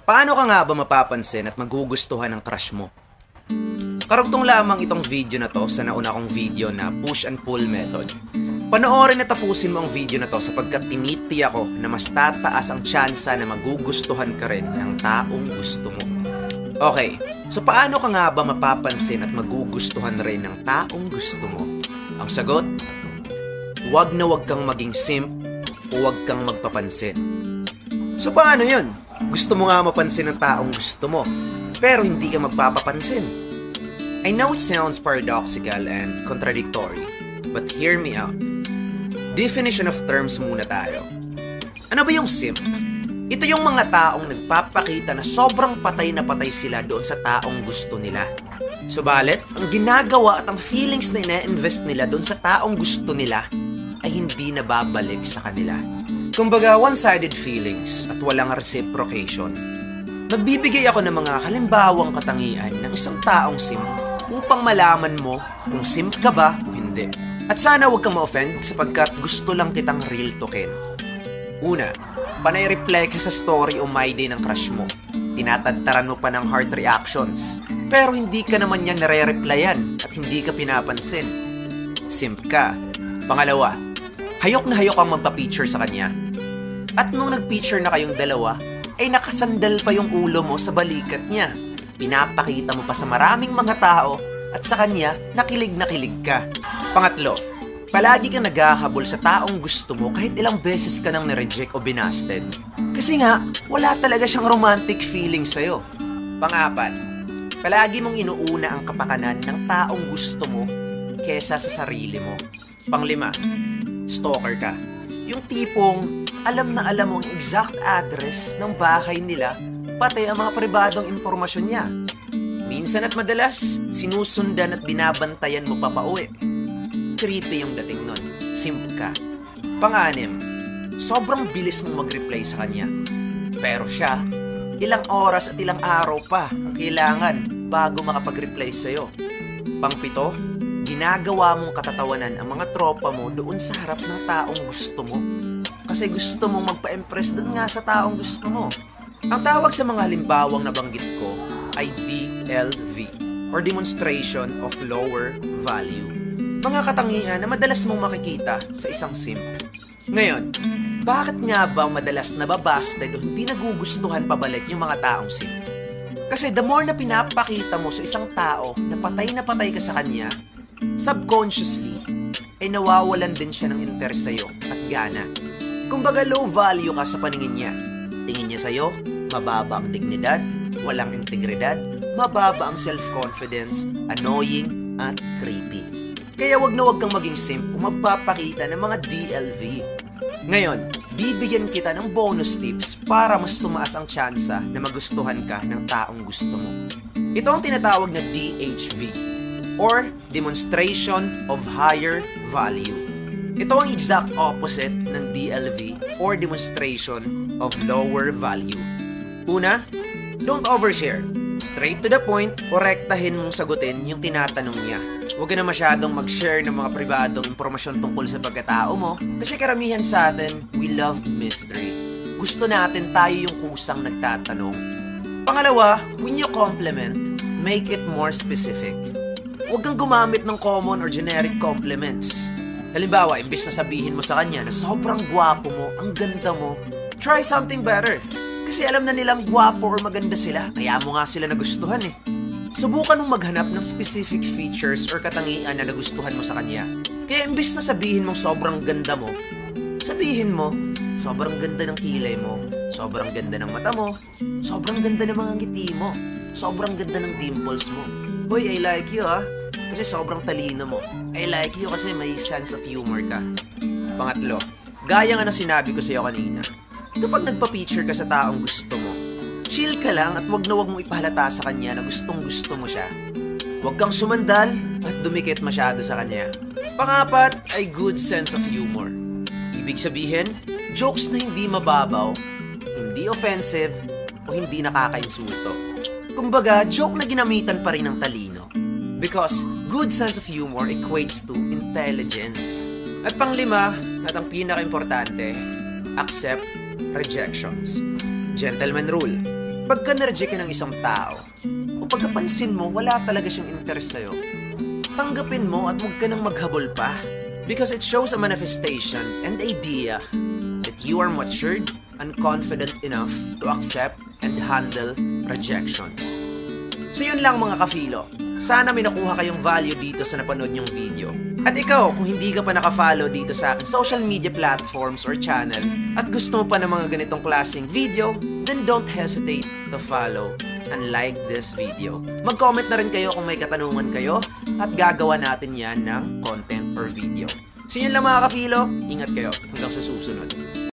Paano ka nga ba mapapansin at magugustuhan ng crush mo? Karugtong lamang itong video na to sa nauna kong video na push and pull method. Panoorin at tapusin mo ang video na to sapagkat tinitiyak ko na mas tataas ang tsansa na magugustuhan ka rin ng taong gusto mo. Okay, so paano ka nga ba mapapansin at magugustuhan rin ng taong gusto mo? Ang sagot, wag na wag kang maging simp o wag kang magpapansin. So paano yun? Gusto mo nga mapansin ng taong gusto mo, pero hindi ka magpapapansin. I know it sounds paradoxical and contradictory, but hear me out. Definition of terms muna tayo. Ano ba yung simp? Ito yung mga taong nagpapakita na sobrang patay na patay sila doon sa taong gusto nila. Subalit, ang ginagawa at ang feelings na ina-invest nila doon sa taong gusto nila ay hindi nababalik sa kanila. Kumbaga, one-sided feelings at walang reciprocation. Nagbibigay ako ng mga halimbawang katangian ng isang taong simp upang malaman mo kung simp ka ba o hindi. At sana huwag kang ma-offend sapagkat gusto lang kitang real talkin. Una, panay-reply ka sa story o my day ng crush mo. Tinatadtaran mo pa ng heart reactions. Pero hindi ka naman yan nare-replyan at hindi ka pinapansin. Simp ka. Pangalawa, hayok na hayok kang magpa-picture sa kanya. At nung nag-picture na kayong dalawa, ay nakasandal pa yung ulo mo sa balikat niya. Pinapakita mo pa sa maraming mga tao at sa kanya, nakilig ka. Pangatlo, palagi kang naghahabol sa taong gusto mo kahit ilang beses ka nang na-reject o binasted. Kasi nga, wala talaga siyang romantic feeling sa'yo. Pangapat, palagi mong inuuna ang kapakanan ng taong gusto mo kesa sa sarili mo. Panglima, stalker ka. Yung tipong alam na alam mo ang exact address ng bahay nila, pati ang mga pribadong impormasyon niya. Minsan at madalas, sinusundan at binabantayan mo pa pauwi. Creepy yung dating nun. Simp ka. Pang-anim, sobrang bilis mong mag-reply sa kanya. Pero siya, ilang oras at ilang araw pa ang kailangan bago makapag-reply sa'yo. Pang-pito, ginagawa mong katatawanan ang mga tropa mo doon sa harap ng taong gusto mo. Kasi gusto mong magpa-impress doon nga sa taong gusto mo. Ang tawag sa mga halimbawang nabanggit ko ay DLV or Demonstration of Lower Value. Mga katangian na madalas mong makikita sa isang simp. Ngayon, bakit nga ba madalas nababasted o hindi nagugustuhan pabalik yung mga taong simp? Kasi the more na pinapakita mo sa isang tao na patay ka sa kanya, subconsciously, ay nawawalan din siya ng interest sa'yo at gana. Kumbaga low value ka sa paningin niya. Tingin niya sa'yo, mababa ang dignidad, walang integridad, mababa ang self-confidence, annoying, at creepy. Kaya wag na wag kang maging simp kung magpapakita ng mga DLV. Ngayon, bibigyan kita ng bonus tips para mas tumaas ang tsansa na magustuhan ka ng taong gusto mo. Ito ang tinatawag na DHV or Demonstration of Higher Value. Ito ang exact opposite ng DLV or Demonstration of Lower Value. Una, don't overshare. Straight to the point o rektahin mong sagutin yung tinatanong niya. Huwag ka na masyadong mag-share ng mga pribadong impormasyon tungkol sa pagkatao mo kasi karamihan sa atin, we love mystery. Gusto natin tayo yung kusang nagtatanong. Pangalawa, when you compliment, make it more specific. Huwag kang gumamit ng common or generic compliments. Halimbawa, imbis na sabihin mo sa kanya na sobrang gwapo mo, ang ganda mo, try something better. Kasi alam na nilang gwapo or maganda sila, kaya mo nga sila nagustuhan eh. Subukan mong maghanap ng specific features or katangian na nagustuhan mo sa kanya. Kaya imbis na sabihin mong sobrang ganda mo, sabihin mo, sobrang ganda ng kilay mo, sobrang ganda ng mata mo, sobrang ganda ng mga ngiti mo, sobrang ganda ng dimples mo. Hoy, I like you ah. Kasi sobrang talino mo. I like you kasi may sense of humor ka. Pangatlo, gaya nga na sinabi ko sa'yo kanina, kapag nagpa-picture ka sa taong gusto mo, chill ka lang at wag na wag mong ipahalata sa kanya na gustong gusto mo siya. Huwag kang sumandal at dumikit masyado sa kanya. Pangapat ay good sense of humor. Ibig sabihin, jokes na hindi mababaw, hindi offensive, o hindi nakakainsulto. Kumbaga, joke na ginamitan pa rin ng talino. Because good sense of humor equates to intelligence. At panglima, at ang pinaka-importante, accept rejections. Gentleman rule. Pagka na-reject ka ng isang tao, o pagkapansin mo wala talaga siyang interest sa'yo, tanggapin mo at huwag ka nang maghabol pa. Because it shows a manifestation and idea that you are matured and confident enough to accept and handle rejections. So yun lang mga ka-Philo. Sana may nakuha kayong value dito sa napanood nyong video. At ikaw, kung hindi ka pa naka-follow dito sa aking social media platforms or channel at gusto mo pa ng mga ganitong klaseng video, then don't hesitate to follow and like this video. Mag-comment na rin kayo kung may katanungan kayo at gagawa natin yan ng content or video. So yun lang mga ka-Philo, ingat kayo hanggang sa susunod.